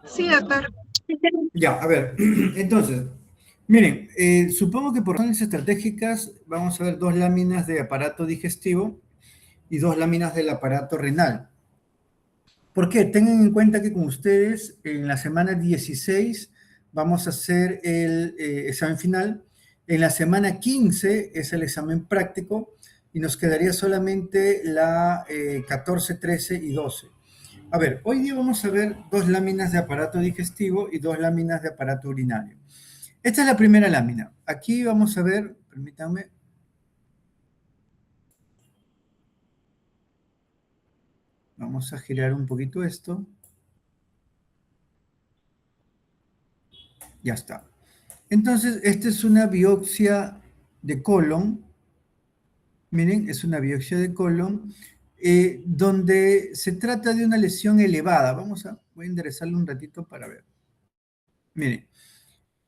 Sí, doctor. Ya, a ver, entonces, miren, supongo que por razones estratégicas vamos a ver dos láminas de aparato digestivo y dos láminas del aparato renal. ¿Por qué? Tengan en cuenta que con ustedes en la semana 16 vamos a hacer el examen final. En la semana 15 es el examen práctico y nos quedaría solamente la 14, 13 y 12. A ver, hoy día vamos a ver dos láminas de aparato digestivo y dos láminas de aparato urinario. Esta es la primera lámina. Aquí vamos a ver, permítanme, vamos a girar un poquito esto. Ya está. Entonces, esta es una biopsia de colon. Miren, es una biopsia de colon donde se trata de una lesión elevada. Voy a enderezarlo un ratito para ver. Miren,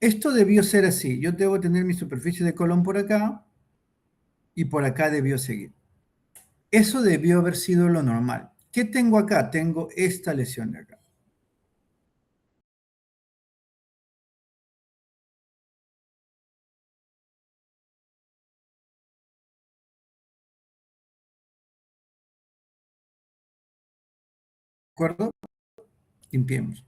esto debió ser así. Yo debo tener mi superficie de colon por acá y por acá debió seguir. Eso debió haber sido lo normal. ¿Qué tengo acá? Tengo esta lesión de acá. ¿De acuerdo? Limpiemos.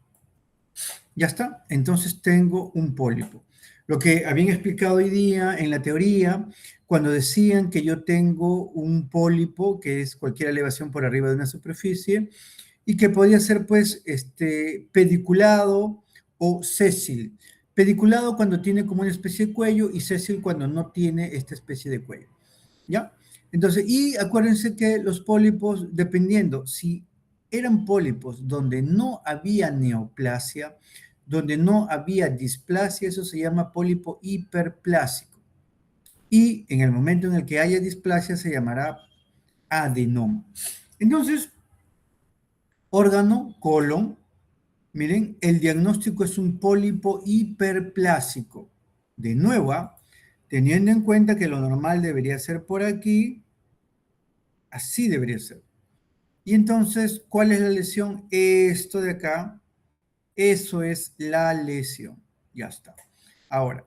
Ya está. Entonces tengo un pólipo. Lo que habían explicado hoy día en la teoría, cuando decían que yo tengo un pólipo, que es cualquier elevación por arriba de una superficie, y que podía ser pues pediculado o sésil. Pediculado cuando tiene como una especie de cuello y sésil cuando no tiene esta especie de cuello. ¿Ya? Entonces, y acuérdense que los pólipos, dependiendo si eran pólipos donde no había neoplasia, donde no había displasia, eso se llama pólipo hiperplásico. Y en el momento en el que haya displasia se llamará adenoma. Entonces, órgano, colon, miren, el diagnóstico es un pólipo hiperplásico. De nuevo, teniendo en cuenta que lo normal debería ser por aquí, así debería ser. Y entonces, ¿cuál es la lesión? Esto de acá, eso es la lesión. Ya está. Ahora,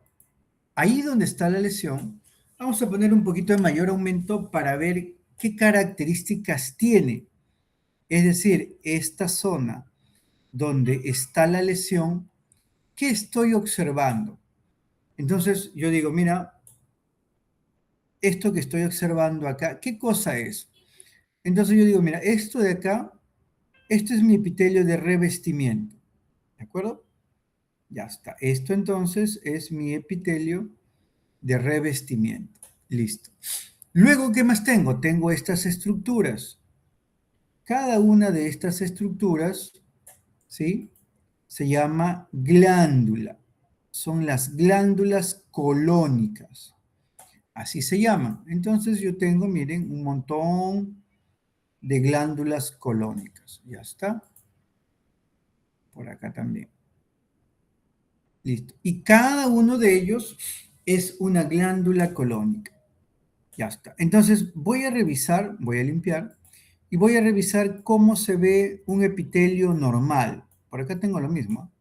ahí donde está la lesión, vamos a poner un poquito de mayor aumento para ver qué características tiene. Es decir, esta zona donde está la lesión, ¿qué estoy observando? Entonces yo digo, mira, esto que estoy observando acá, ¿qué cosa es? Entonces yo digo, mira, esto de acá, este es mi epitelio de revestimiento, ¿de acuerdo? Ya está. Esto entonces es mi epitelio de revestimiento. Listo. Luego, ¿qué más tengo? Tengo estas estructuras. Cada una de estas estructuras, ¿sí? Se llama glándula. Son las glándulas colónicas. Así se llaman. Entonces yo tengo, miren, un montón de glándulas colónicas. Ya está. Por acá también. Listo. Y cada uno de ellos es una glándula colónica. Ya está. Entonces voy a revisar, voy a limpiar y voy a revisar cómo se ve un epitelio normal. Por acá tengo lo mismo.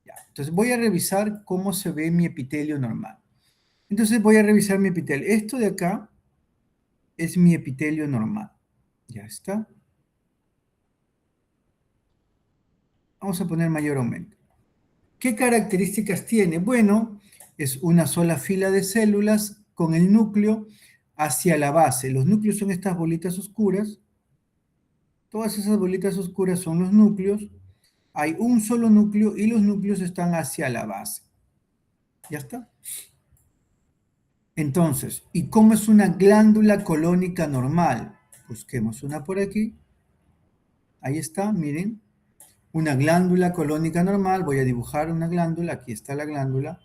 Ya. Entonces voy a revisar cómo se ve mi epitelio normal. Entonces voy a revisar mi epitelio. Esto de acá es mi epitelio normal. Ya está. Vamos a poner mayor aumento. ¿Qué características tiene? Bueno, es una sola fila de células con el núcleo hacia la base. Los núcleos son estas bolitas oscuras. Todas esas bolitas oscuras son los núcleos. Hay un solo núcleo y los núcleos están hacia la base. ¿Ya está? Entonces, ¿y cómo es una glándula colónica normal? Busquemos una por aquí. Ahí está, miren. Una glándula colónica normal. Voy a dibujar una glándula. Aquí está la glándula.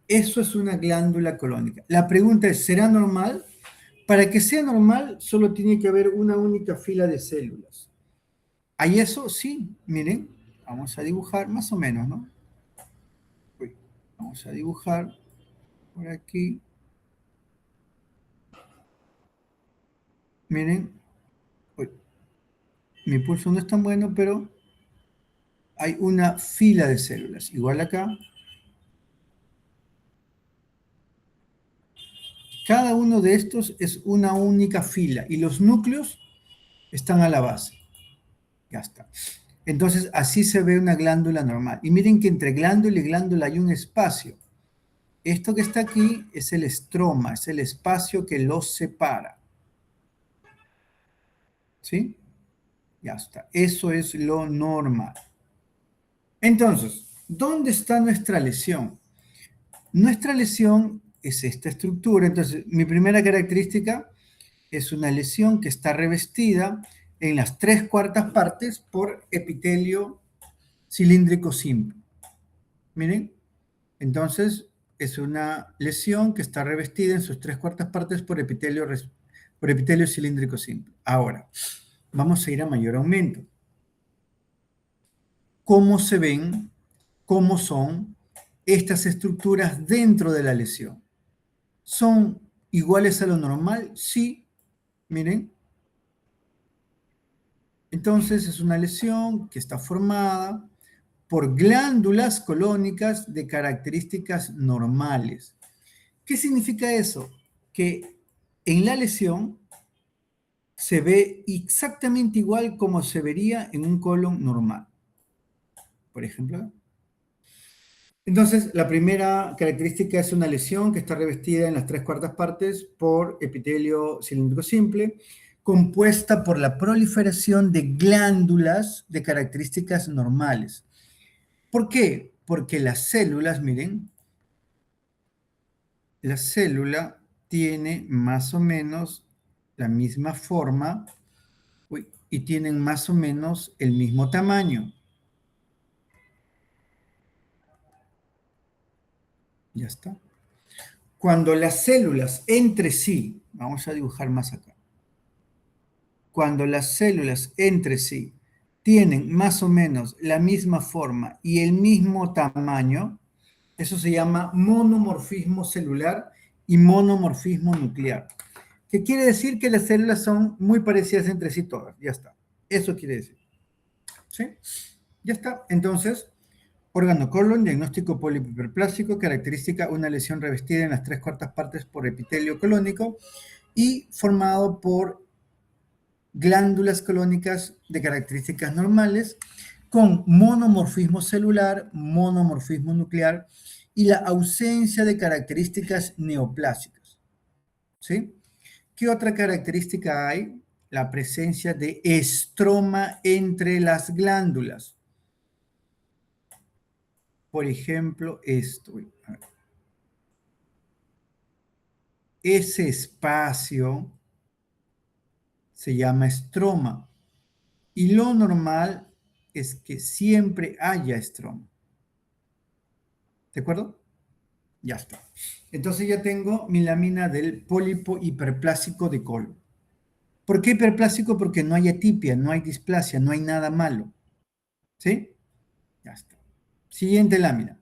Eso es una glándula colónica. La pregunta es, ¿será normal? Para que sea normal, solo tiene que haber una única fila de células. ¿Hay eso? Sí, miren. Vamos a dibujar más o menos, ¿no? Uy, vamos a dibujar por aquí. Miren. Uy, mi pulso no es tan bueno, pero hay una fila de células. Igual acá. Cada uno de estos es una única fila y los núcleos están a la base. Ya está. Entonces, así se ve una glándula normal. Y miren que entre glándula y glándula hay un espacio. Esto que está aquí es el estroma, es el espacio que los separa. ¿Sí? Ya está. Eso es lo normal. Entonces, ¿dónde está nuestra lesión? Nuestra lesión es esta estructura. Entonces, mi primera característica es una lesión que está revestida en las 3/4 partes por epitelio cilíndrico simple. Miren, entonces es una lesión que está revestida en sus 3/4 partes por epitelio cilíndrico simple. Ahora, vamos a ir a mayor aumento. ¿Cómo se ven? ¿Cómo son estas estructuras dentro de la lesión? ¿Son iguales a lo normal? Sí. Miren, entonces es una lesión que está formada por glándulas colónicas de características normales. ¿Qué significa eso? Que en la lesión se ve exactamente igual como se vería en un colon normal. Por ejemplo. Entonces, la primera característica es una lesión que está revestida en las 3/4 partes por epitelio cilíndrico simple, compuesta por la proliferación de glándulas de características normales. ¿Por qué? Porque las células, miren, la célula tiene más o menos la misma forma y tienen más o menos el mismo tamaño. Ya está. Cuando las células entre sí, vamos a dibujar más acá, cuando las células entre sí tienen más o menos la misma forma y el mismo tamaño, eso se llama monomorfismo celular y monomorfismo nuclear. Que quiere decir que las células son muy parecidas entre sí todas. Ya está. Eso quiere decir. ¿Sí? Ya está. Entonces, órgano colon, diagnóstico pólipo hiperplásico, característica una lesión revestida en las 3/4 partes por epitelio colónico y formado por glándulas colónicas de características normales con monomorfismo celular, monomorfismo nuclear y la ausencia de características neoplásicas. ¿Sí? ¿Qué otra característica hay? La presencia de estroma entre las glándulas. Por ejemplo, esto. Ese espacio se llama estroma. Y lo normal es que siempre haya estroma. ¿De acuerdo? Ya está. Entonces ya tengo mi lámina del pólipo hiperplásico de colon. ¿Por qué hiperplásico? Porque no hay atipia, no hay displasia, no hay nada malo. ¿Sí? Ya está. Siguiente lámina.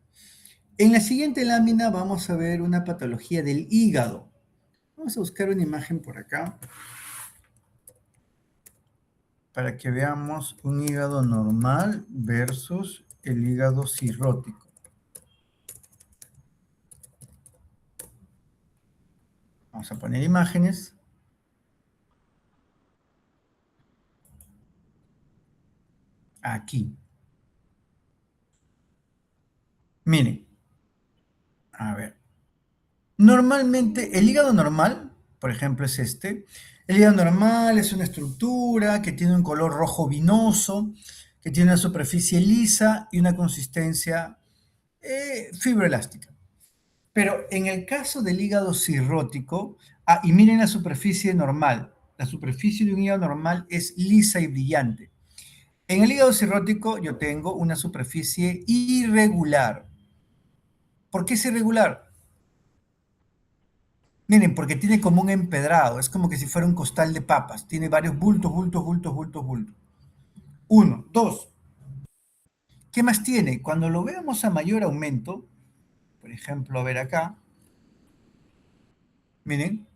En la siguiente lámina vamos a ver una patología del hígado. Vamos a buscar una imagen por acá para que veamos un hígado normal versus el hígado cirrótico. Vamos a poner imágenes. Aquí. Miren. A ver. Normalmente, el hígado normal, por ejemplo, es este. El hígado normal es una estructura que tiene un color rojo vinoso, que tiene una superficie lisa y una consistencia fibroelástica. Pero en el caso del hígado cirrótico, y miren la superficie normal, la superficie de un hígado normal es lisa y brillante. En el hígado cirrótico yo tengo una superficie irregular. ¿Por qué es irregular? Miren, porque tiene como un empedrado, es como que si fuera un costal de papas, tiene varios bultos, bultos, bultos, bultos, bultos. Uno, dos. ¿Qué más tiene? Cuando lo veamos a mayor aumento, por ejemplo, a ver acá, miren,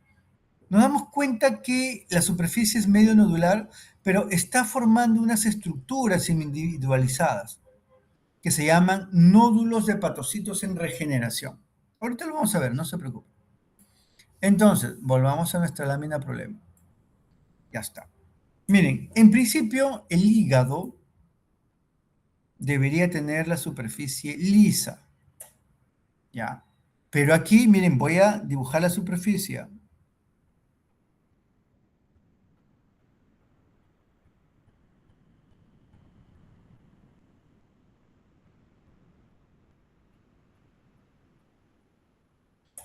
nos damos cuenta que la superficie es medio nodular pero está formando unas estructuras individualizadas que se llaman nódulos de hepatocitos en regeneración. Ahorita lo vamos a ver, no se preocupe. Entonces, volvamos a nuestra lámina problema. Ya está. Miren, en principio el hígado debería tener la superficie lisa, ¿ya? Pero aquí, miren, voy a dibujar la superficie.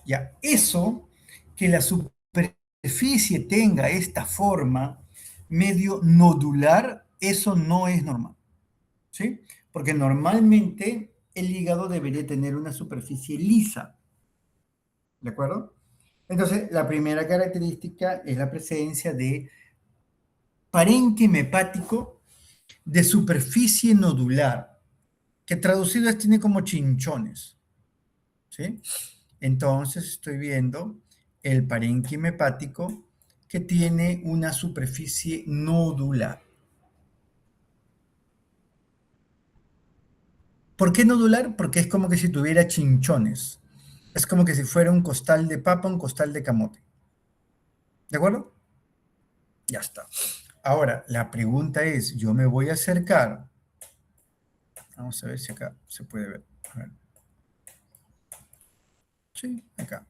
Ya, eso, que la superficie tenga esta forma medio nodular, eso no es normal, ¿sí? Porque normalmente el hígado debería tener una superficie lisa, ¿de acuerdo? Entonces, la primera característica es la presencia de parénquima hepático de superficie nodular, que traducido tiene como chinchones, ¿sí? Entonces estoy viendo el parénquima hepático que tiene una superficie nodular. ¿Por qué nodular? Porque es como que si tuviera chinchones. Es como que si fuera un costal de papa, un costal de camote. ¿De acuerdo? Ya está. Ahora, la pregunta es, yo me voy a acercar. Vamos a ver si acá se puede ver. A ver. Sí, acá.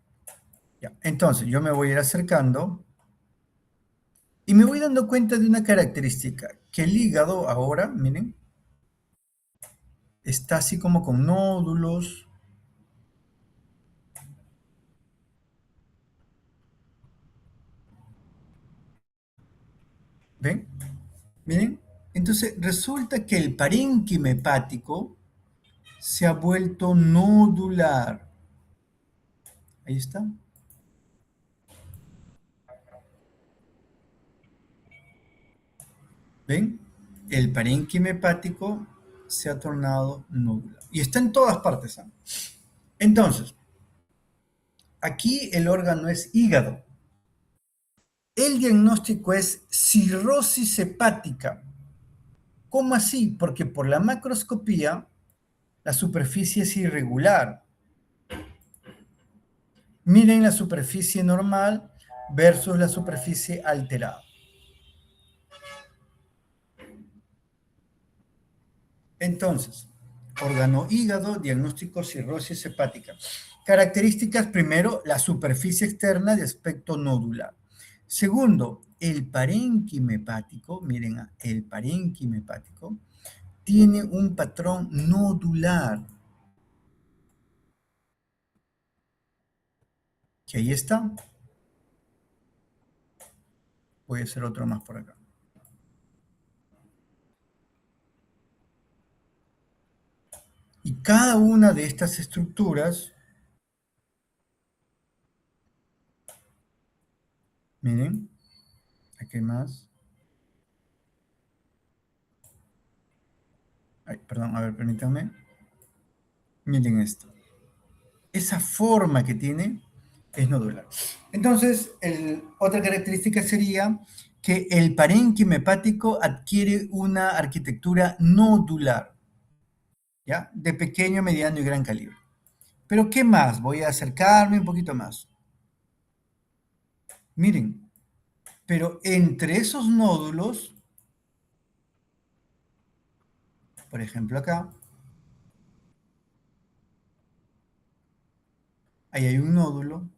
Ya. Entonces, yo me voy a ir acercando y me voy dando cuenta de una característica, que el hígado ahora, miren, está así como con nódulos. ¿Ven? Miren. Entonces, resulta que el parénquima hepático se ha vuelto nodular. Ahí está. ¿Ven? El parénquima hepático se ha tornado nodular. Y está en todas partes, ¿ah? Entonces, aquí el órgano es hígado. El diagnóstico es cirrosis hepática. ¿Cómo así? Porque por la macroscopía la superficie es irregular. Miren la superficie normal versus la superficie alterada. Entonces, órgano hígado, diagnóstico cirrosis hepática. Características, primero, la superficie externa de aspecto nodular. Segundo, el parénquima hepático, miren, el parénquima hepático tiene un patrón nodular, que ahí está. Voy a hacer otro más por acá. Y cada una de estas estructuras, miren, aquí hay más. Ay, perdón, a ver, permítanme. Miren esto. Esa forma que tiene es nodular. Entonces, otra característica sería que el parénquima hepático adquiere una arquitectura nodular, ¿ya? De pequeño, mediano y gran calibre. Pero, ¿qué más? Voy a acercarme un poquito más. Miren, pero entre esos nódulos, por ejemplo acá, ahí hay un nódulo,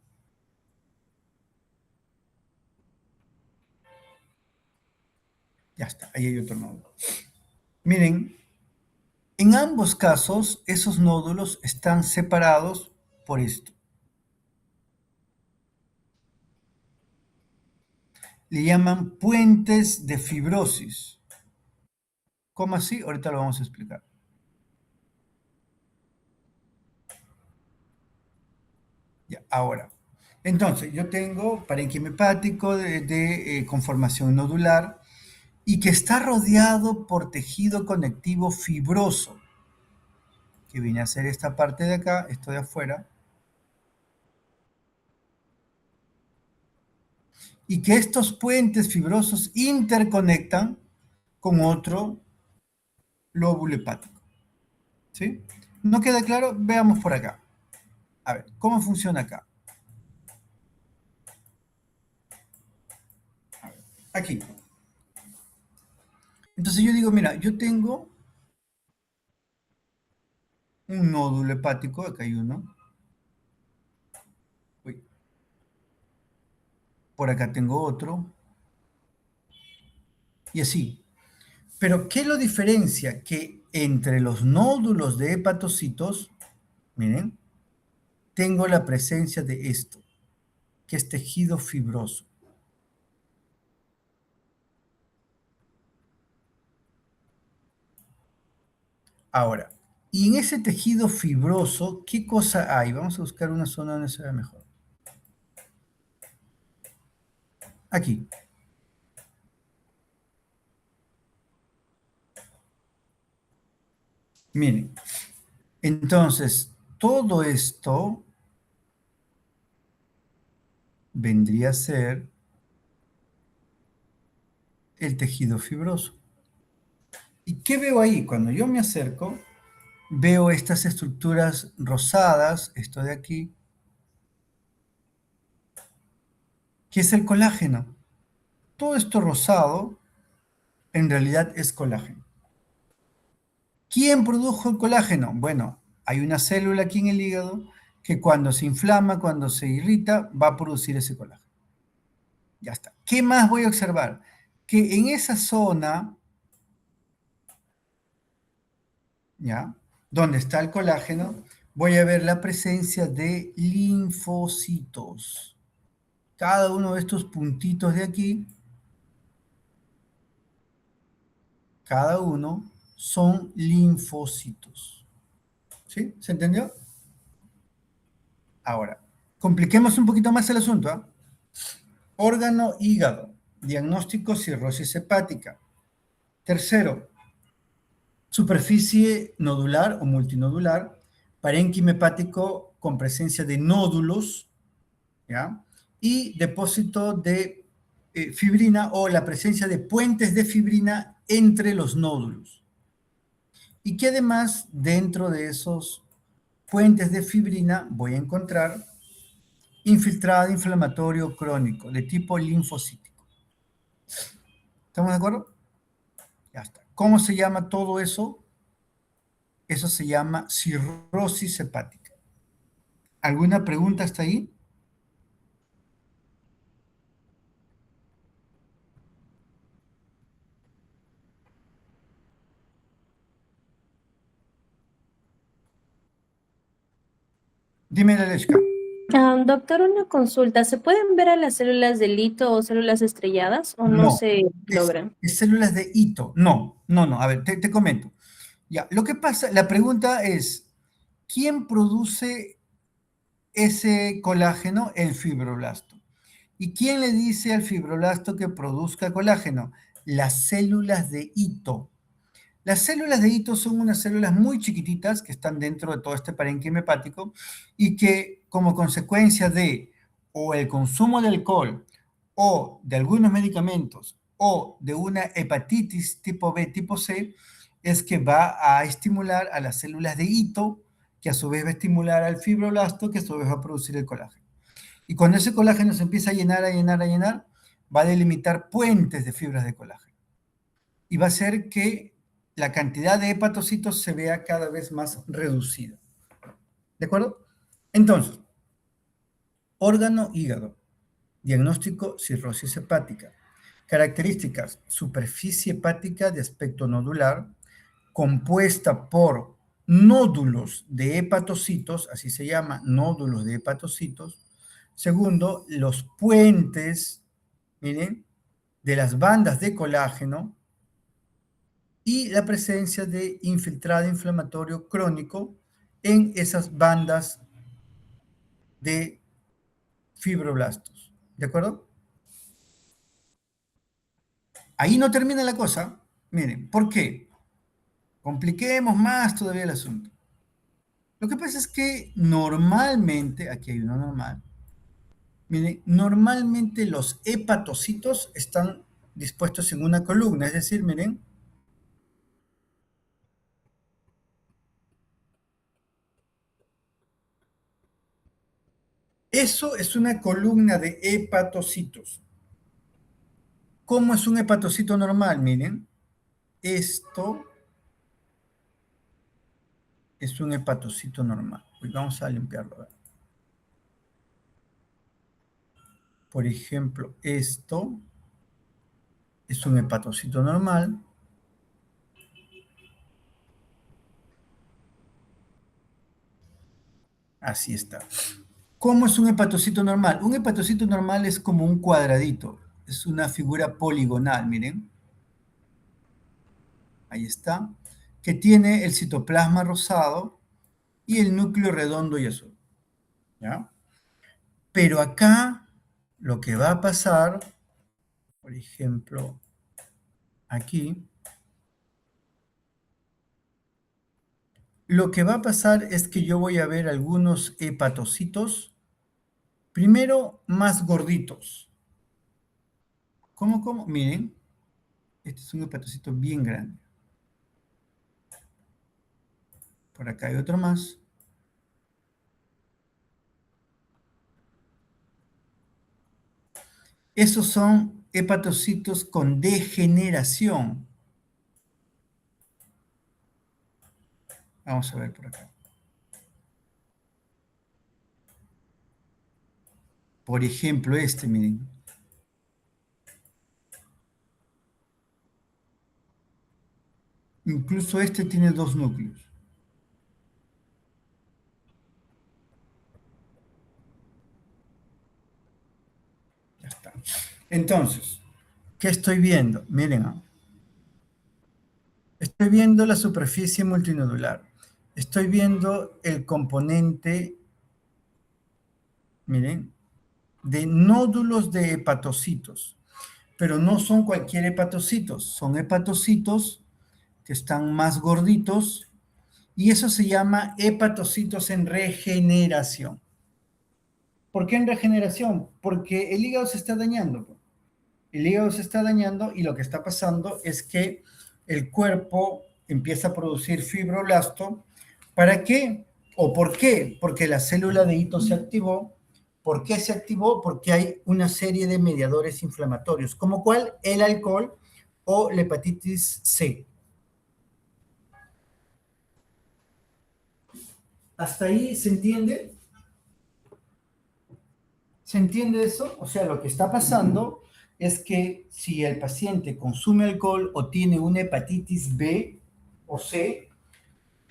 ya está, ahí hay otro nódulo. Miren, en ambos casos, esos nódulos están separados por esto. Le llaman puentes de fibrosis. ¿Cómo así? Ahorita lo vamos a explicar. Ya, ahora. Entonces, yo tengo parénquima hepático de conformación nodular y que está rodeado por tejido conectivo fibroso, que viene a ser esta parte de acá, esto de afuera, y que estos puentes fibrosos interconectan con otro lóbulo hepático. ¿Sí? ¿No queda claro? Veamos por acá. A ver, ¿cómo funciona acá? Aquí. Entonces yo digo, mira, yo tengo un nódulo hepático, acá hay uno. Uy, por acá tengo otro. Y así. Pero, ¿qué lo diferencia? Que entre los nódulos de hepatocitos, miren, tengo la presencia de esto, que es tejido fibroso. Ahora, y en ese tejido fibroso, ¿qué cosa hay? Vamos a buscar una zona donde se vea mejor. Aquí. Miren, entonces, todo esto vendría a ser el tejido fibroso. ¿Y qué veo ahí? Cuando yo me acerco, veo estas estructuras rosadas, esto de aquí, que es el colágeno. Todo esto rosado en realidad es colágeno. ¿Quién produjo el colágeno? Bueno, hay una célula aquí en el hígado que cuando se inflama, cuando se irrita, va a producir ese colágeno. Ya está. ¿Qué más voy a observar? Que en esa zona, ¿ya? Donde está el colágeno, voy a ver la presencia de linfocitos. Cada uno de estos puntitos de aquí, cada uno son linfocitos. ¿Sí? ¿Se entendió? Ahora, compliquemos un poquito más el asunto. ¿Ah? Órgano hígado, diagnóstico cirrosis hepática. Tercero, superficie nodular o multinodular, parénquima hepático con presencia de nódulos, ¿ya? Y depósito de fibrina o la presencia de puentes de fibrina entre los nódulos. Y que además dentro de esos puentes de fibrina voy a encontrar infiltrado inflamatorio crónico de tipo linfocítico. ¿Estamos de acuerdo? Ya está. ¿Cómo se llama todo eso? Eso se llama cirrosis hepática. ¿Alguna pregunta hasta ahí? Dime, Lelechka. Doctor, una consulta. ¿Se pueden ver a las células de lito o células estrelladas o no No, se logran? es células de hito. No, no, no. A ver, te comento. Ya, lo que pasa, la pregunta es, ¿quién produce ese colágeno? El fibroblasto. ¿Y quién le dice al fibroblasto que produzca colágeno? Las células de hito. Las células de hito son unas células muy chiquititas que están dentro de todo este parénquima hepático y que como consecuencia de o el consumo de alcohol o de algunos medicamentos o de una hepatitis tipo B, tipo C, es que va a estimular a las células de hito, que a su vez va a estimular al fibroblasto, que a su vez va a producir el colágeno. Y cuando ese colágeno se empieza a llenar, a llenar, a llenar, va a delimitar puentes de fibras de colágeno y va a hacer que la cantidad de hepatocitos se vea cada vez más reducida. ¿De acuerdo? Entonces, órgano hígado, diagnóstico cirrosis hepática. Características, superficie hepática de aspecto nodular, compuesta por nódulos de hepatocitos, así se llama, nódulos de hepatocitos. Segundo, los puentes, miren, de las bandas de colágeno, y la presencia de infiltrado inflamatorio crónico en esas bandas de fibroblastos. ¿De acuerdo? Ahí no termina la cosa. Miren, ¿por qué? Compliquemos más todavía el asunto. Lo que pasa es que normalmente, aquí hay uno normal, Miren, normalmente los hepatocitos están dispuestos en una columna, es decir, miren, eso es una columna de hepatocitos. ¿Cómo es un hepatocito normal? Miren, esto es un hepatocito normal. Pues vamos a limpiarlo. Por ejemplo, esto es un hepatocito normal. Así está. ¿Cómo es un hepatocito normal? Un hepatocito normal es como un cuadradito. Es una figura poligonal, miren. Ahí está. Que tiene el citoplasma rosado y el núcleo redondo y azul. ¿Ya? Pero acá lo que va a pasar, por ejemplo, aquí, lo que va a pasar es que yo voy a ver algunos hepatocitos, primero más gorditos. ¿Cómo? Miren, este es un hepatocito bien grande. Por acá hay otro más. Esos son hepatocitos con degeneración. Vamos a ver por acá. Por ejemplo, este, miren. Incluso este tiene dos núcleos. Ya está. Entonces, ¿qué estoy viendo? Miren, estoy viendo la superficie multinodular. Estoy viendo el componente, miren, de nódulos de hepatocitos. Pero no son cualquier hepatocitos, son hepatocitos que están más gorditos y eso se llama hepatocitos en regeneración. ¿Por qué en regeneración? Porque el hígado se está dañando. El hígado se está dañando y lo que está pasando es que el cuerpo empieza a producir fibroblasto. ¿Para qué? ¿O por qué? Porque la célula de hito se activó. ¿Por qué se activó? Porque hay una serie de mediadores inflamatorios, como cuál, el alcohol o la hepatitis C. ¿Hasta ahí se entiende? ¿Se entiende eso? O sea, lo que está pasando es que si el paciente consume alcohol o tiene una hepatitis B o C,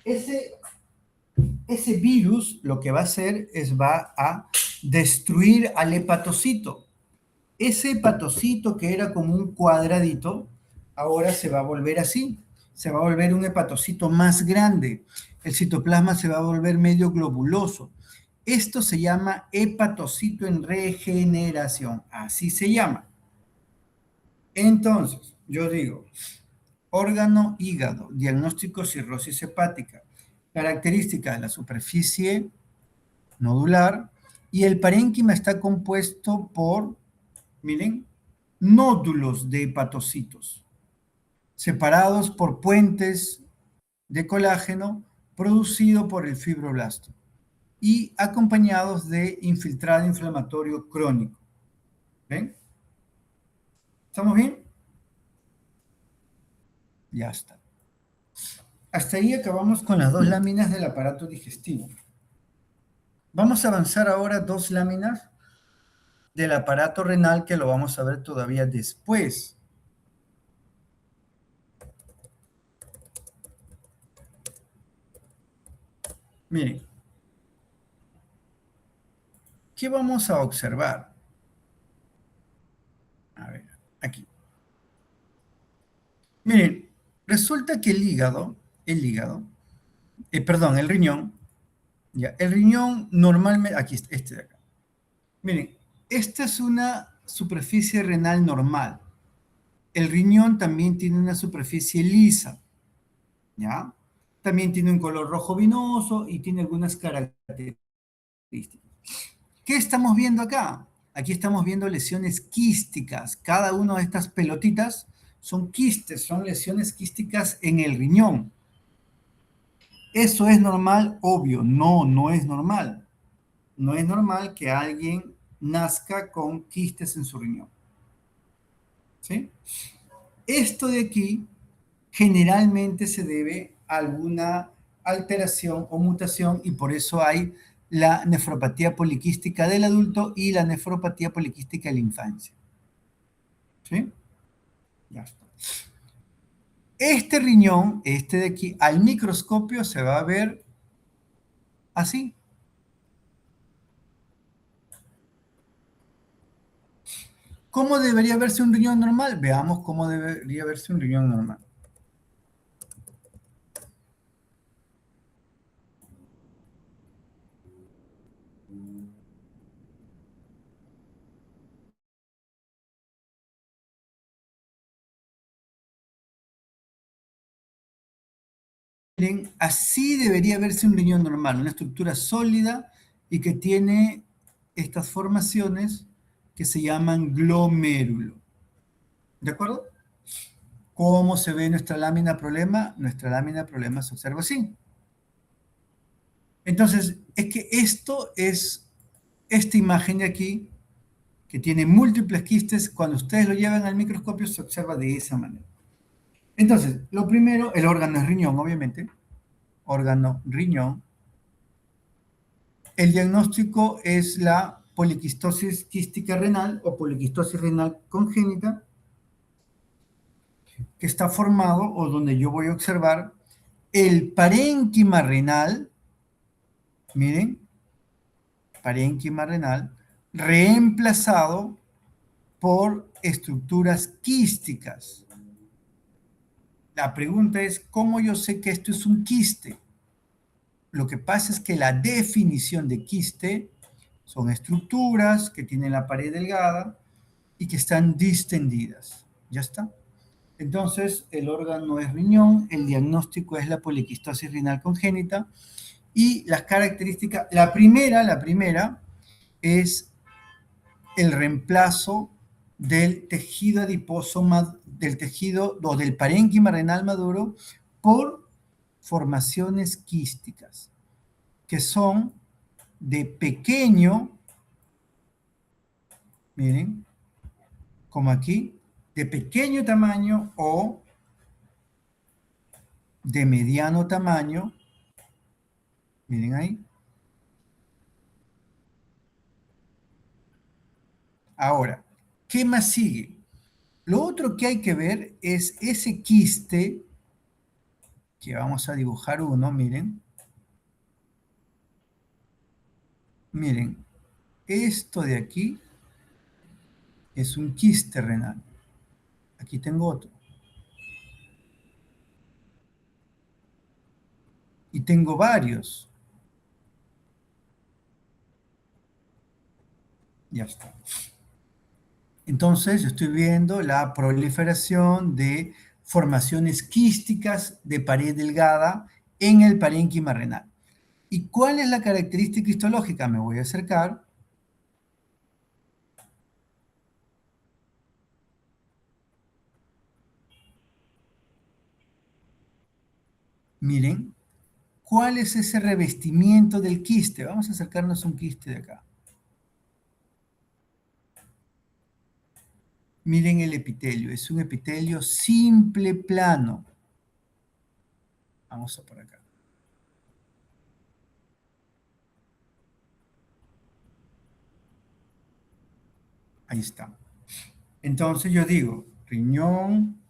ese, ese virus lo que va a hacer es va a destruir al hepatocito. Ese hepatocito que era como un cuadradito, ahora se va a volver así. Se va a volver un hepatocito más grande. El citoplasma se va a volver medio globuloso. Esto se llama hepatocito en regeneración. Así se llama. Entonces, yo digo, órgano hígado, diagnóstico cirrosis hepática, características de la superficie nodular y el parénquima está compuesto por, miren, nódulos de hepatocitos, separados por puentes de colágeno producido por el fibroblasto y acompañados de infiltrado inflamatorio crónico. ¿Ven? ¿Estamos bien? Ya está. Hasta ahí acabamos con las dos láminas del aparato digestivo. Vamos a avanzar ahora dos láminas del aparato renal que lo vamos a ver todavía después. Miren, ¿qué vamos a observar? A ver, aquí. Miren, resulta que el riñón, ya, el riñón normalmente, aquí, este de acá. Miren, esta es una superficie renal normal. El riñón también tiene una superficie lisa, ¿ya? También tiene un color rojo vinoso y tiene algunas características. ¿Qué estamos viendo acá? Aquí estamos viendo lesiones quísticas. Cada una de estas pelotitas son quistes, son lesiones quísticas en el riñón. ¿Eso es normal? Obvio, no, no es normal. No es normal que alguien nazca con quistes en su riñón. ¿Sí? Esto de aquí generalmente se debe a alguna alteración o mutación y por eso hay la nefropatía poliquística del adulto y la nefropatía poliquística de la infancia. ¿Sí? Ya está. Este riñón, este de aquí, al microscopio se va a ver así. ¿Cómo debería verse un riñón normal? Veamos cómo debería verse un riñón normal. Miren, así debería verse un riñón normal, una estructura sólida y que tiene estas formaciones que se llaman glomérulo. ¿De acuerdo? ¿Cómo se ve nuestra lámina problema? Nuestra lámina problema se observa así. Entonces, es que esto es esta imagen de aquí, que tiene múltiples quistes, cuando ustedes lo llevan al microscopio se observa de esa manera. Entonces, lo primero, el órgano es riñón, obviamente. Órgano riñón. El diagnóstico es la poliquistosis quística renal o poliquistosis renal congénita, que está formado o donde yo voy a observar el parénquima renal, miren, parénquima renal, reemplazado por estructuras quísticas. La pregunta es, ¿cómo yo sé que esto es un quiste? Lo que pasa es que la definición de quiste son estructuras que tienen la pared delgada y que están distendidas. ¿Ya está? Entonces, el órgano es riñón, el diagnóstico es la poliquistosis renal congénita y las características, la primera es el reemplazo del tejido adiposo, del tejido o del parénquima renal maduro por formaciones quísticas, que son de pequeño, miren, como aquí, de pequeño tamaño o de mediano tamaño, miren ahí. Ahora, ¿qué más sigue? Lo otro que hay que ver es ese quiste, que vamos a dibujar uno, miren. Miren, esto de aquí es un quiste renal. Aquí tengo otro. Y tengo varios. Ya está. Entonces, yo estoy viendo la proliferación de formaciones quísticas de pared delgada en el parénquima renal. ¿Y cuál es la característica histológica? Me voy a acercar. Miren, ¿cuál es ese revestimiento del quiste? Vamos a acercarnos a un quiste de acá. Miren el epitelio, es un epitelio simple plano. Vamos a por acá. Ahí está. Entonces yo digo, riñón,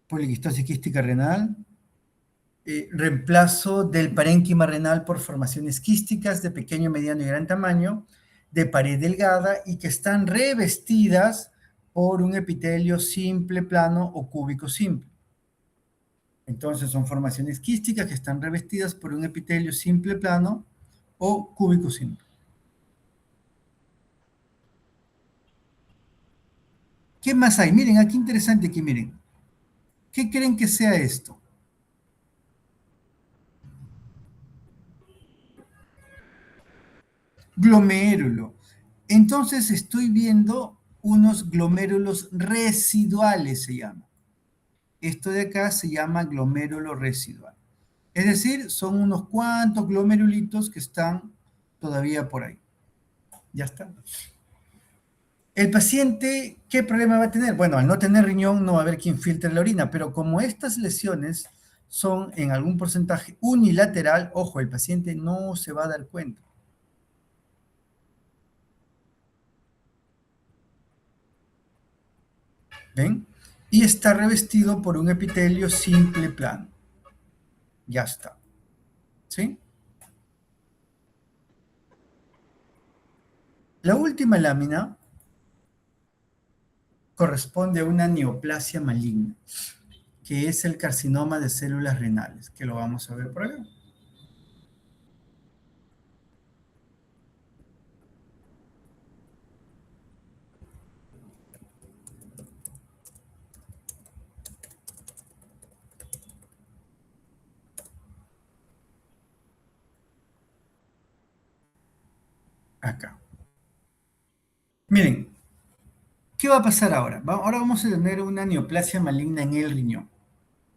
poliquistosis quística renal, reemplazo del parénquima renal por formaciones quísticas de pequeño, mediano y gran tamaño, de pared delgada y que están revestidas por un epitelio simple, plano o cúbico simple. Entonces son formaciones quísticas que están revestidas por un epitelio simple, plano o cúbico simple. ¿Qué más hay? Miren, aquí interesante aquí, miren. ¿Qué creen que sea esto? Glomérulo. Entonces estoy viendo unos glomérulos residuales, se llama. Esto de acá se llama glomérulo residual. Es decir, son unos cuantos glomerulitos que están todavía por ahí. Ya está. El paciente, ¿qué problema va a tener? Bueno, al no tener riñón no va a haber quien filtre la orina, pero como estas lesiones son en algún porcentaje unilateral, ojo, el paciente no se va a dar cuenta. ¿Ven? Y está revestido por un epitelio simple plano. Ya está. ¿Sí? La última lámina corresponde a una neoplasia maligna, que es el carcinoma de células renales, que lo vamos a ver por acá. Acá. Miren, ¿qué va a pasar ahora? Ahora vamos a tener una neoplasia maligna en el riñón.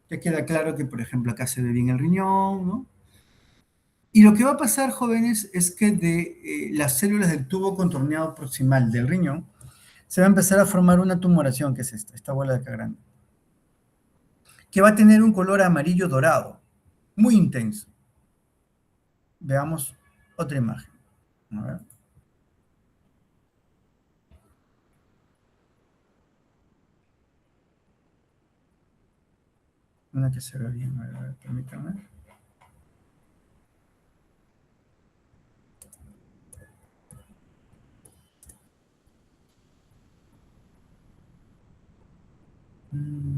Ya queda claro que, por ejemplo, acá se ve bien el riñón, ¿no? Y lo que va a pasar, jóvenes, es que de las células del tubo contorneado proximal del riñón se va a empezar a formar una tumoración, que es esta bola de acá grande, que va a tener un color amarillo dorado, muy intenso. Veamos otra imagen. A ver. Una que se ve bien, a ver, permítanme. Mm,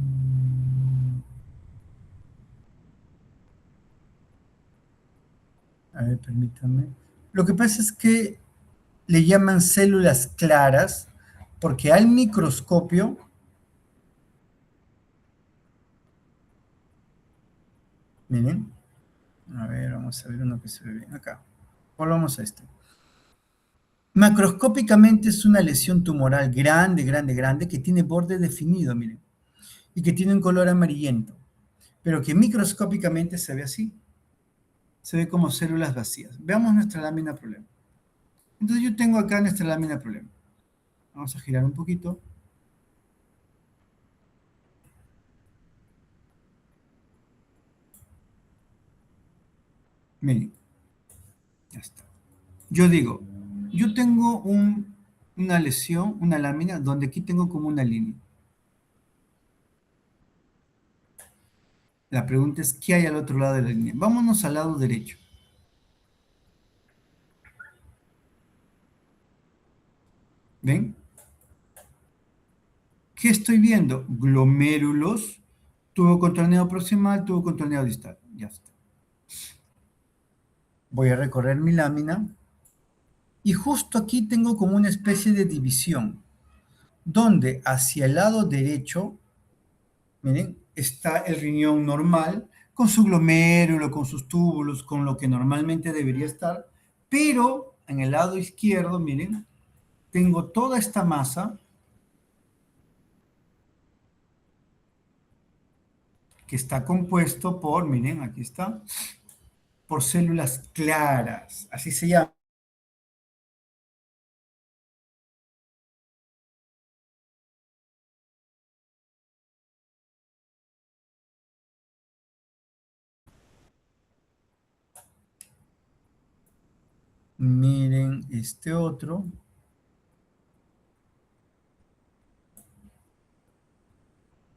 A ver, permítanme. Lo que pasa es que le llaman células claras porque al microscopio, miren, a ver, vamos a ver uno que se ve bien acá. Volvamos a este. Macroscópicamente es una lesión tumoral grande, grande, grande, que tiene borde definido, miren, y que tiene un color amarillento, pero que microscópicamente se ve así, se ve como células vacías. Veamos nuestra lámina problema. Entonces yo tengo acá nuestra lámina problema. Vamos a girar un poquito. Miren, ya está. Yo digo, yo tengo una lesión, una lámina, donde aquí tengo como una línea. La pregunta es, ¿qué hay al otro lado de la línea? Vámonos al lado derecho. ¿Ven? ¿Qué estoy viendo? Glomérulos, tubo contorneado proximal, tubo contorneado distal. Ya está. Voy a recorrer mi lámina y justo aquí tengo como una especie de división, donde hacia el lado derecho, miren, está el riñón normal, con su glomérulo, con sus túbulos, con lo que normalmente debería estar, pero en el lado izquierdo, miren, tengo toda esta masa que está compuesto por, miren, aquí está, por células claras, así se llama. Miren este otro.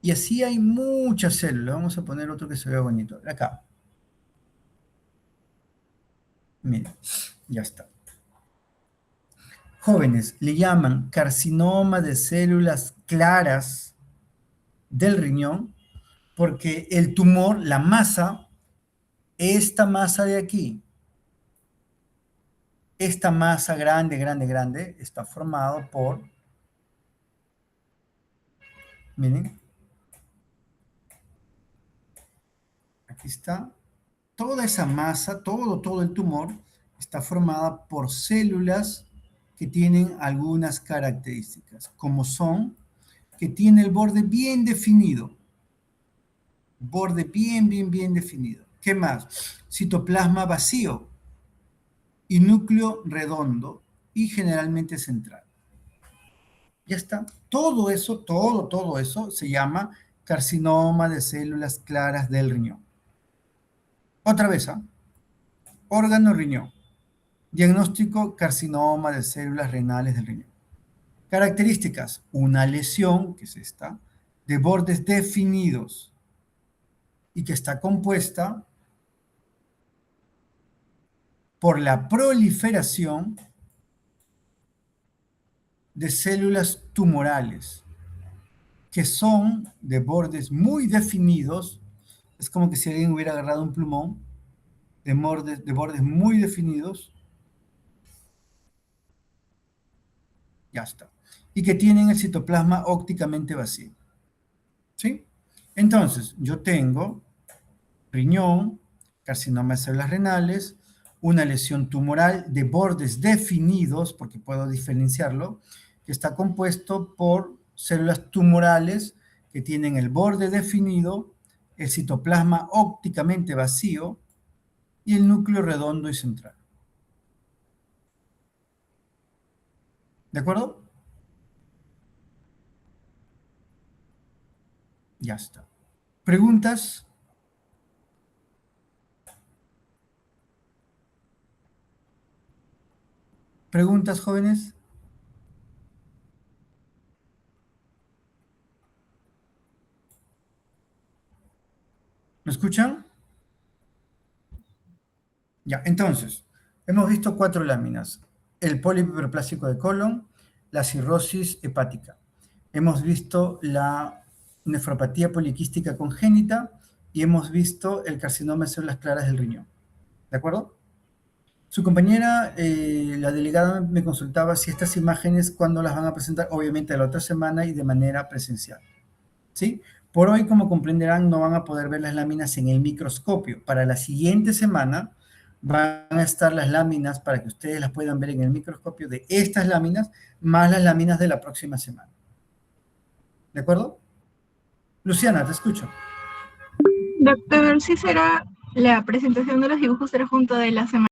Y así hay muchas células. Vamos a poner otro que se vea bonito. Acá. Miren, ya está. Jóvenes, le llaman carcinoma de células claras del riñón porque el tumor, la masa, esta masa de aquí, esta masa grande, grande, grande, está formado por, miren, aquí está, toda esa masa, todo el tumor está formada por células que tienen algunas características, como son que tiene el borde bien definido, borde bien definido. ¿Qué más? Citoplasma vacío y núcleo redondo y generalmente central. Ya está. Todo eso, todo eso se llama carcinoma de células claras del riñón. Otra vez, ¿ah? Órgano riñón. Diagnóstico carcinoma de células renales del riñón. Características. Una lesión, que es esta, de bordes definidos y que está compuesta por la proliferación de células tumorales que son de bordes muy definidos. Es como que si alguien hubiera agarrado un plumón de bordes muy definidos. Ya está. Y que tienen el citoplasma ópticamente vacío. ¿Sí? Entonces, yo tengo riñón, carcinoma de células renales, una lesión tumoral de bordes definidos, porque puedo diferenciarlo, que está compuesto por células tumorales que tienen el borde definido, el citoplasma ópticamente vacío y el núcleo redondo y central. ¿De acuerdo? Ya está. ¿Preguntas? ¿Preguntas, jóvenes? ¿Me escuchan? Ya, entonces, hemos visto 4 láminas. El pólipo hiperplásico de colon, la cirrosis hepática. Hemos visto la nefropatía poliquística congénita y hemos visto el carcinoma de células claras del riñón. ¿De acuerdo? Su compañera, la delegada, me consultaba si estas imágenes, ¿cuándo las van a presentar? Obviamente la otra semana y de manera presencial. ¿Sí? Por hoy, como comprenderán, no van a poder ver las láminas en el microscopio. Para la siguiente semana van a estar las láminas para que ustedes las puedan ver en el microscopio de estas láminas, más las láminas de la próxima semana. ¿De acuerdo? Luciana, te escucho. Doctor, si será la presentación de los dibujos será junto de la semana.